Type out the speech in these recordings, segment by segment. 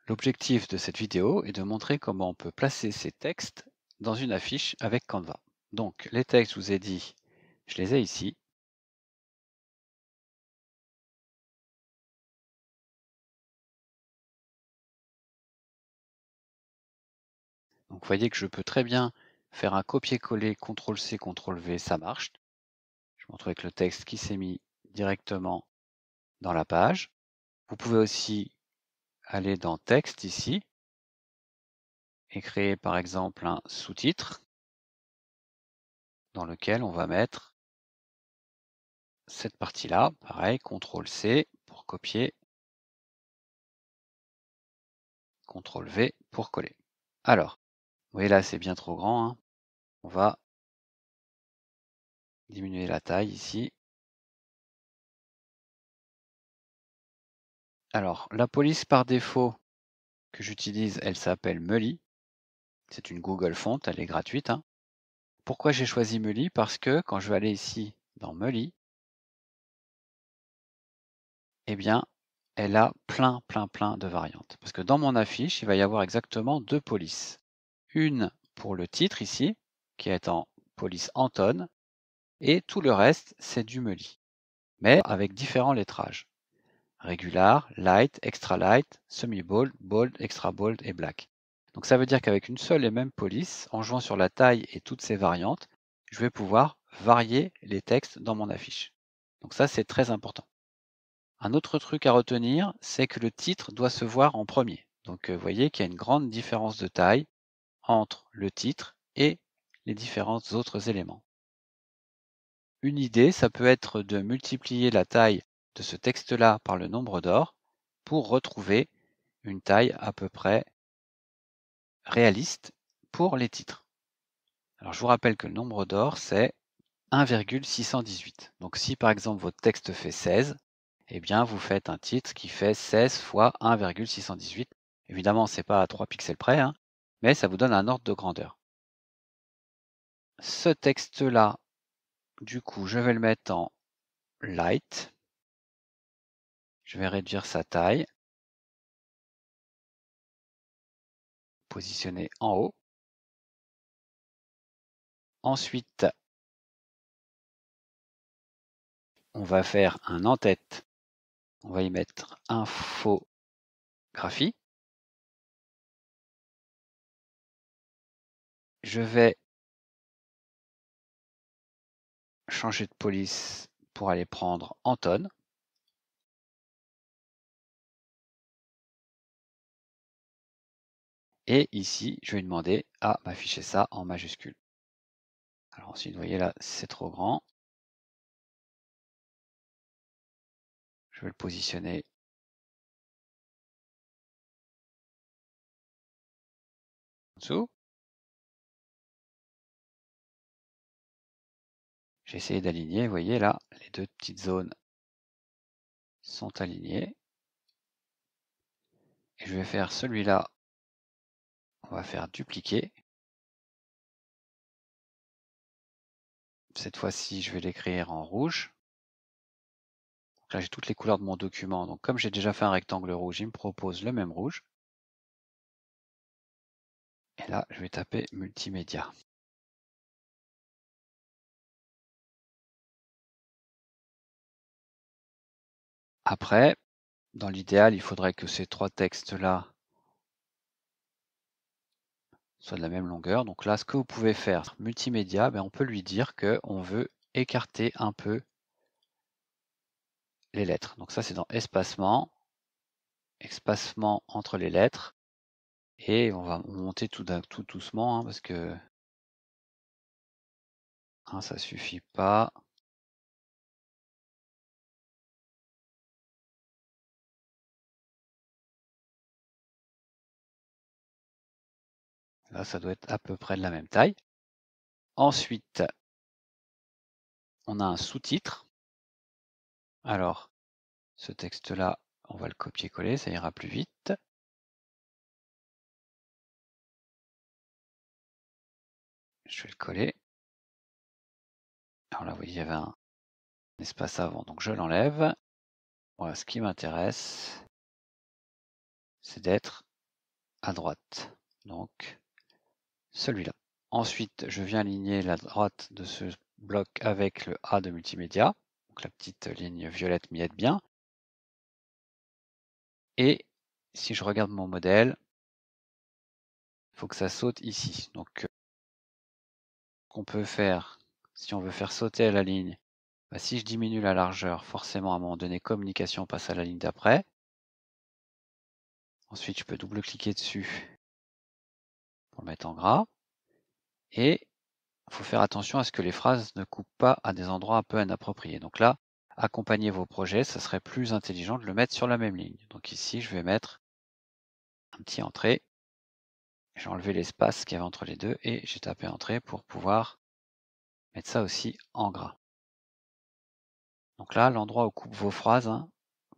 L'objectif de cette vidéo est de montrer comment on peut placer ces textes dans une affiche avec Canva. Donc, les textes, je vous ai dit, je les ai ici. Donc, vous voyez que je peux très bien faire un copier-coller, CTRL-C, CTRL-V, ça marche. Je montre avec le texte qui s'est mis directement dans la page. Vous pouvez aussi aller dans Texte ici et créer par exemple un sous-titre dans lequel on va mettre cette partie-là. Pareil, CTRL-C pour copier, CTRL-V pour coller. Alors, vous voyez là, c'est bien trop grand, hein. On va diminuer la taille ici. Alors, la police par défaut que j'utilise, elle s'appelle Meli. C'est une Google Font, elle est gratuite, hein. Pourquoi j'ai choisi Meli? Parce que quand je vais aller ici dans Meli, eh bien, elle a plein de variantes. Parce que dans mon affiche, il va y avoir exactement deux polices. Une pour le titre ici, qui est en police Anton, et tout le reste, c'est du Meli, mais avec différents lettrages. Regular, light, extra light, semi-bold, bold, extra bold et black. Donc ça veut dire qu'avec une seule et même police, en jouant sur la taille et toutes ces variantes, je vais pouvoir varier les textes dans mon affiche. Donc ça, c'est très important. Un autre truc à retenir, c'est que le titre doit se voir en premier. Donc vous voyez qu'il y a une grande différence de taille entre le titre et les différents autres éléments. Une idée, ça peut être de multiplier la taille de ce texte-là par le nombre d'or pour retrouver une taille à peu près réaliste pour les titres. Alors je vous rappelle que le nombre d'or, c'est 1,618. Donc si par exemple votre texte fait 16, eh bien vous faites un titre qui fait 16 fois 1,618. Évidemment, ce n'est pas à 3 pixels près, hein, mais ça vous donne un ordre de grandeur. Ce texte-là, du coup, je vais le mettre en light. Je vais réduire sa taille. Positionner en haut. Ensuite, on va faire un en-tête. On va y mettre infographie. Je vais changer de police pour aller prendre Anton. Et ici, je vais demander à m'afficher ça en majuscule. Alors ensuite, vous voyez là, c'est trop grand. Je vais le positionner en dessous. J'ai essayé d'aligner, vous voyez là, les deux petites zones sont alignées. Et je vais faire celui-là, on va faire dupliquer. Cette fois-ci, je vais l'écrire en rouge. Donc là, j'ai toutes les couleurs de mon document. Donc comme j'ai déjà fait un rectangle rouge, il me propose le même rouge. Et là, je vais taper multimédia. Après, dans l'idéal, il faudrait que ces trois textes-là soient de la même longueur. Donc là, ce que vous pouvez faire, multimédia, on peut lui dire qu'on veut écarter un peu les lettres. Donc ça, c'est dans espacement, espacement entre les lettres. Et on va monter tout doucement, hein, parce que ça suffit pas. Là, ça doit être à peu près de la même taille. Ensuite, on a un sous-titre. Alors, ce texte-là, on va le copier-coller, ça ira plus vite. Je vais le coller. Alors là, vous voyez, il y avait un espace avant, donc je l'enlève. Voilà, ce qui m'intéresse, c'est d'être à droite. Donc, celui-là. Ensuite, je viens aligner la droite de ce bloc avec le A de multimédia. Donc, la petite ligne violette m'y aide bien. Et si je regarde mon modèle, il faut que ça saute ici. Donc, ce qu'on peut faire, si on veut faire sauter la ligne, bah, si je diminue la largeur, forcément, à un moment donné, communication passe à la ligne d'après. Ensuite, je peux double-cliquer dessus pour le mettre en gras. Et il faut faire attention à ce que les phrases ne coupent pas à des endroits un peu inappropriés. Donc là, accompagner vos projets, ça serait plus intelligent de le mettre sur la même ligne. Donc ici, je vais mettre un petit entrée. J'ai enlevé l'espace qu'il y avait entre les deux et j'ai tapé entrée pour pouvoir mettre ça aussi en gras. Donc là, l'endroit où coupent vos phrases,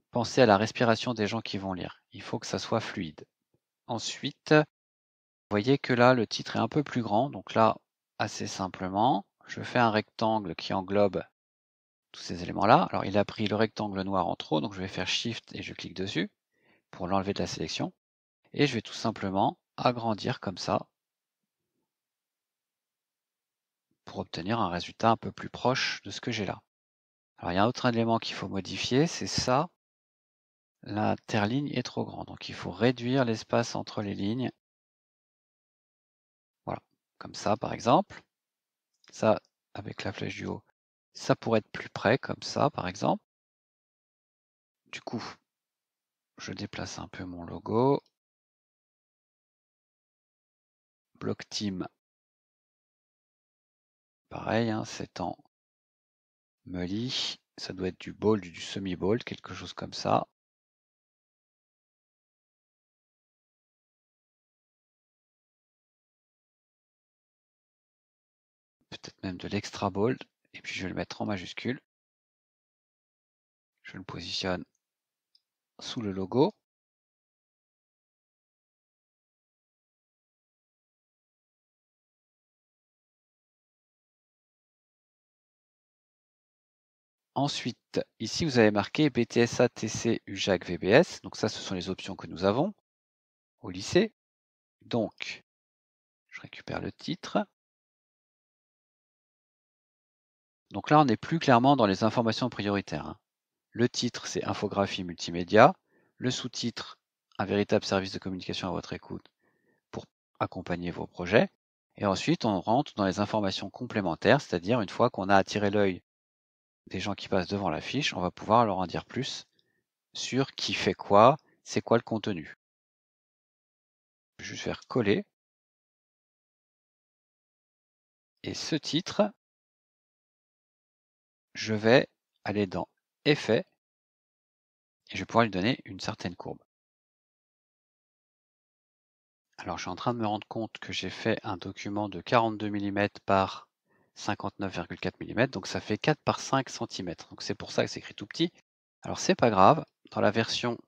pensez à la respiration des gens qui vont lire. Il faut que ça soit fluide. Ensuite, vous voyez que là, le titre est un peu plus grand. Donc là, assez simplement, je fais un rectangle qui englobe tous ces éléments-là. Alors, il a pris le rectangle noir en trop, donc je vais faire Shift et je clique dessus pour l'enlever de la sélection. Et je vais tout simplement agrandir comme ça pour obtenir un résultat un peu plus proche de ce que j'ai là. Alors, il y a un autre élément qu'il faut modifier, c'est ça. L'interligne est trop grand, donc il faut réduire l'espace entre les lignes. Voilà, comme ça par exemple. Ça, avec la flèche du haut, ça pourrait être plus près, comme ça par exemple. Du coup, je déplace un peu mon logo. Bloc Team, pareil, c'est en Meli. Ça doit être du bold, du semi-bold, quelque chose comme ça. Peut-être même de l'extra bold. Et puis je vais le mettre en majuscule. Je le positionne sous le logo. Ensuite, ici, vous avez marqué BTSA, TC, UJAC, VBS. Donc ça, ce sont les options que nous avons au lycée. Donc, je récupère le titre. Donc là, on n'est plus clairement dans les informations prioritaires. Le titre, c'est infographie multimédia. Le sous-titre, un véritable service de communication à votre écoute pour accompagner vos projets. Et ensuite, on rentre dans les informations complémentaires, c'est-à-dire une fois qu'on a attiré l'œil des gens qui passent devant l'affiche, on va pouvoir leur en dire plus sur qui fait quoi, c'est quoi le contenu. Je vais juste faire coller. Et ce titre, je vais aller dans Effet et je vais pouvoir lui donner une certaine courbe. Alors, je suis en train de me rendre compte que j'ai fait un document de 42 mm par 59,4 mm, donc ça fait 4 par 5 cm. Donc c'est pour ça que c'est écrit tout petit. Alors c'est pas grave, dans la version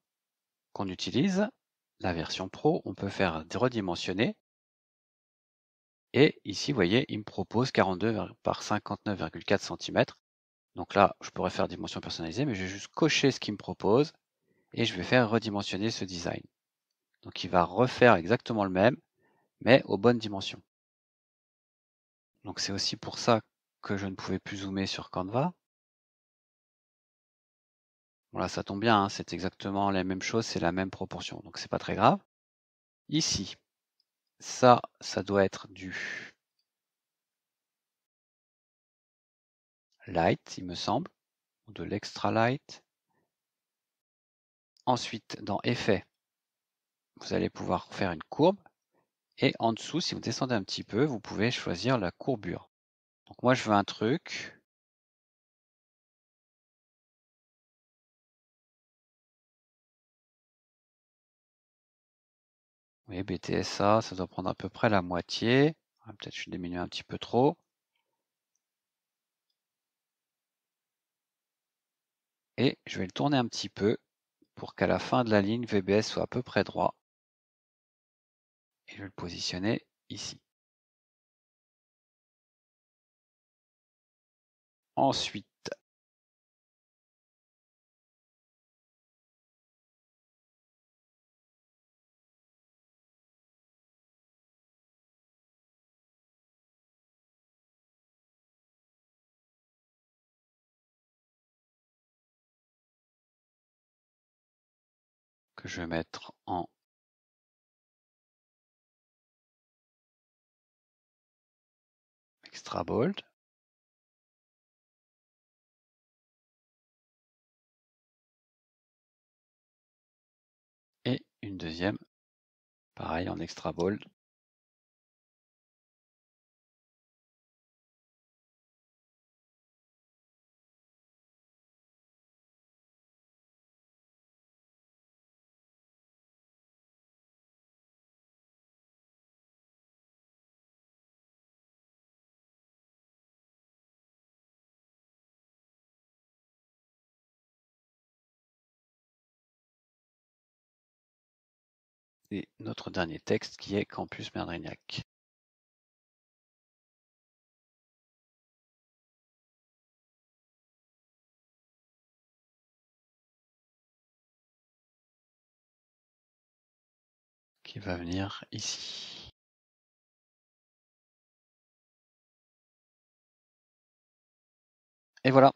qu'on utilise, la version Pro, on peut faire redimensionner. Et ici, vous voyez, il me propose 42 par 59,4 cm. Donc là, je pourrais faire dimension personnalisée, mais je vais juste cocher ce qu'il me propose et je vais faire redimensionner ce design. Donc il va refaire exactement le même, mais aux bonnes dimensions. Donc c'est aussi pour ça que je ne pouvais plus zoomer sur Canva. Bon là, ça tombe bien, c'est exactement la même chose, c'est la même proportion, donc c'est pas très grave. Ici, ça doit être du light, il me semble, ou de l'extra light. Ensuite, dans Effet, vous allez pouvoir faire une courbe. Et en dessous, si vous descendez un petit peu, vous pouvez choisir la courbure. Donc moi, je veux un truc. Oui, BTSA, ça doit prendre à peu près la moitié. Peut-être je diminue un petit peu trop. Et je vais le tourner un petit peu pour qu'à la fin de la ligne, VBS soit à peu près droit. Et je vais le positionner ici. Ensuite, que je vais mettre en extra bold. Et une deuxième, pareil en extra bold. Et notre dernier texte qui est Campus Merdrignac. Qui va venir ici. Et voilà.